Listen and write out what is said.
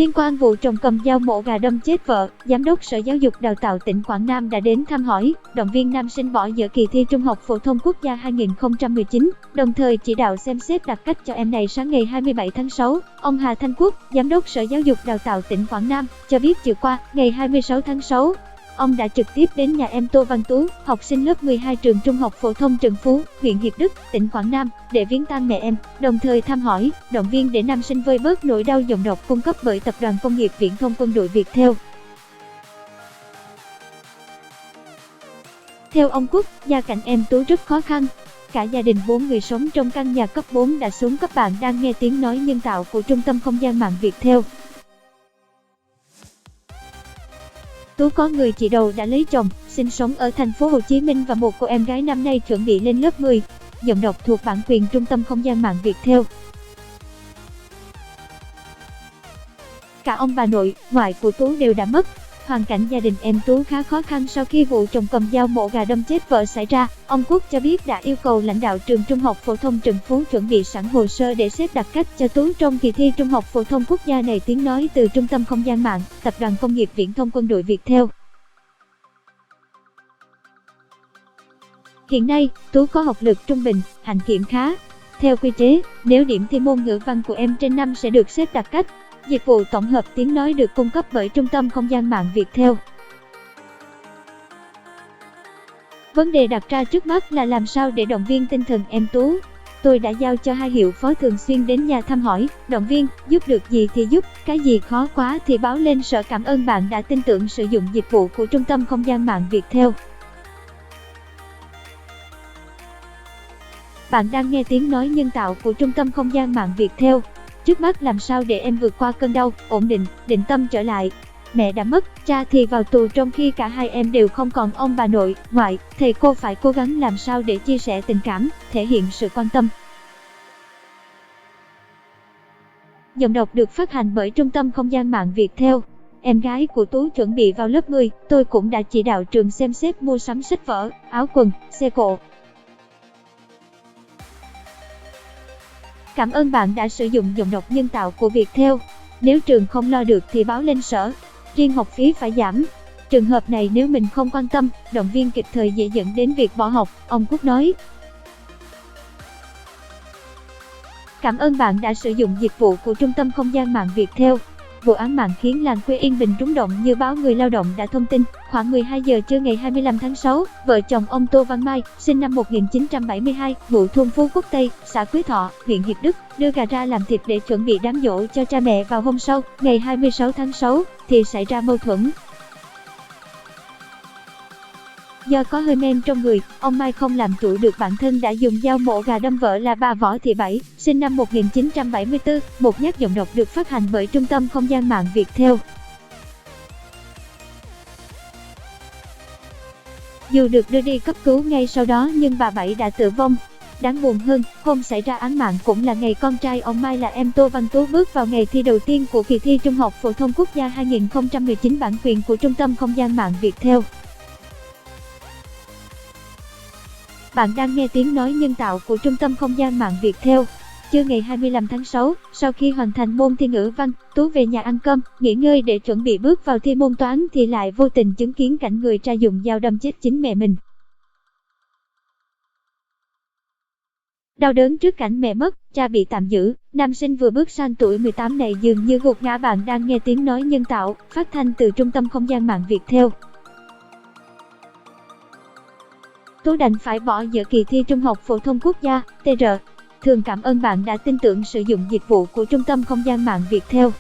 Liên quan vụ chồng cầm dao mổ gà đâm chết vợ, Giám đốc Sở Giáo dục Đào tạo tỉnh Quảng Nam đã đến thăm hỏi, động viên nam sinh bỏ dở kỳ thi Trung học phổ thông quốc gia 2019, đồng thời chỉ đạo xem xét đặc cách cho em này. Sáng ngày 27 tháng 6, ông Hà Thanh Quốc, Giám đốc Sở Giáo dục Đào tạo tỉnh Quảng Nam, cho biết chiều qua, ngày 26 tháng 6, ông đã trực tiếp đến nhà em Tô Văn Tú, học sinh lớp 12 trường Trung học phổ thông Trần Phú, huyện Hiệp Đức, tỉnh Quảng Nam, để viếng tang mẹ em, đồng thời thăm hỏi, động viên để nam sinh vơi bớt nỗi đau giọng độc cung cấp bởi Tập đoàn Công nghiệp Viễn thông Quân đội Việt Theo. Theo ông Quốc, gia cảnh em Tú rất khó khăn. Cả gia đình 4 người sống trong căn nhà cấp 4 đã xuống cấp. Bạn đang nghe tiếng nói nhân tạo của Trung tâm Không gian mạng Việt Theo. Tú có người chị đầu đã lấy chồng, sinh sống ở thành phố Hồ Chí Minh và một cô em gái năm nay chuẩn bị lên lớp 10. Giọng đọc thuộc bản quyền Trung tâm Không gian mạng Việt Theo. Cả ông bà nội, ngoại của Tú đều đã mất. Hoàn cảnh gia đình em Tú khá khó khăn sau khi vụ chồng cầm dao mổ gà đâm chết vợ xảy ra. Ông Quốc cho biết đã yêu cầu lãnh đạo trường Trung học phổ thông Trần Phú chuẩn bị sẵn hồ sơ để xét đặc cách cho Tú trong kỳ thi Trung học phổ thông quốc gia này. Tiếng nói từ Trung tâm Không gian mạng, Tập đoàn Công nghiệp Viễn thông Quân đội Việt Theo. Hiện nay, Tú có học lực trung bình, hạnh kiểm khá. Theo quy chế, nếu điểm thi môn ngữ văn của em trên 5 sẽ được xét đặc cách. Dịch vụ tổng hợp tiếng nói được cung cấp bởi Trung tâm Không gian mạng Việt Theo. Vấn đề đặt ra trước mắt là làm sao để động viên tinh thần em Tú. Tôi đã giao cho 2 hiệu phó thường xuyên đến nhà thăm hỏi, động viên, giúp được gì thì giúp, cái gì khó quá thì báo lên sở. Cảm ơn bạn đã tin tưởng sử dụng dịch vụ của Trung tâm Không gian mạng Việt Theo. Bạn đang nghe tiếng nói nhân tạo của Trung tâm Không gian mạng Việt Theo. Trước mắt làm sao để em vượt qua cơn đau, ổn định, định tâm trở lại. Mẹ đã mất, cha thì vào tù trong khi cả hai em đều không còn ông bà nội, ngoại. Thầy cô phải cố gắng làm sao để chia sẻ tình cảm, thể hiện sự quan tâm. Giọng đọc được phát hành bởi Trung tâm Không gian mạng Việt Theo. Em gái của Tú chuẩn bị vào lớp 10, tôi cũng đã chỉ đạo trường xem xét mua sắm sách vở, áo quần, xe cộ. Cảm ơn bạn đã sử dụng giọng đọc nhân tạo của Việt Theo. Nếu trường không lo được thì báo lên sở. Riêng học phí phải giảm. Trường hợp này nếu mình không quan tâm, động viên kịp thời dễ dẫn đến việc bỏ học, ông Quốc nói. Cảm ơn bạn đã sử dụng dịch vụ của Trung tâm Không gian mạng Việt Theo. Vụ án mạng khiến làng quê Yên Bình rúng động như báo Người Lao động đã thông tin. Khoảng 12 giờ trưa ngày 25 tháng 6, vợ chồng ông Tô Văn Mai, sinh năm 1972, ngụ thôn Phú Quốc Tây, xã Quế Thọ, huyện Hiệp Đức, đưa gà ra làm thịt để chuẩn bị đám giỗ cho cha mẹ vào hôm sau, ngày 26 tháng 6, thì xảy ra mâu thuẫn. Do có hơi men trong người, ông Mai không làm chủ được bản thân đã dùng dao mổ gà đâm vợ là bà Võ Thị Bảy, sinh năm 1974, một nhát. Giọng đọc được phát hành bởi Trung tâm Không gian mạng Việt Theo. Dù được đưa đi cấp cứu ngay sau đó nhưng bà Bảy đã tử vong. Đáng buồn hơn, hôm xảy ra án mạng cũng là ngày con trai ông Mai là em Tô Văn Tú bước vào ngày thi đầu tiên của kỳ thi Trung học phổ thông quốc gia 2019. Bản quyền của Trung tâm Không gian mạng Việt Theo. Bạn đang nghe tiếng nói nhân tạo của Trung tâm Không gian mạng Việt Theo. Trưa ngày 25 tháng 6, sau khi hoàn thành môn thi ngữ văn, Tú về nhà ăn cơm, nghỉ ngơi để chuẩn bị bước vào thi môn toán thì lại vô tình chứng kiến cảnh người cha dùng dao đâm chết chính mẹ mình. Đau đớn trước cảnh mẹ mất, cha bị tạm giữ, nam sinh vừa bước sang tuổi 18 này dường như gục ngã. Bạn đang nghe tiếng nói nhân tạo, phát thanh từ Trung tâm Không gian mạng Việt Theo. Tú đành phải bỏ dở kỳ thi Trung học phổ thông quốc gia, TR. Thường cảm ơn bạn đã tin tưởng sử dụng dịch vụ của Trung tâm Không gian mạng Việt Theo.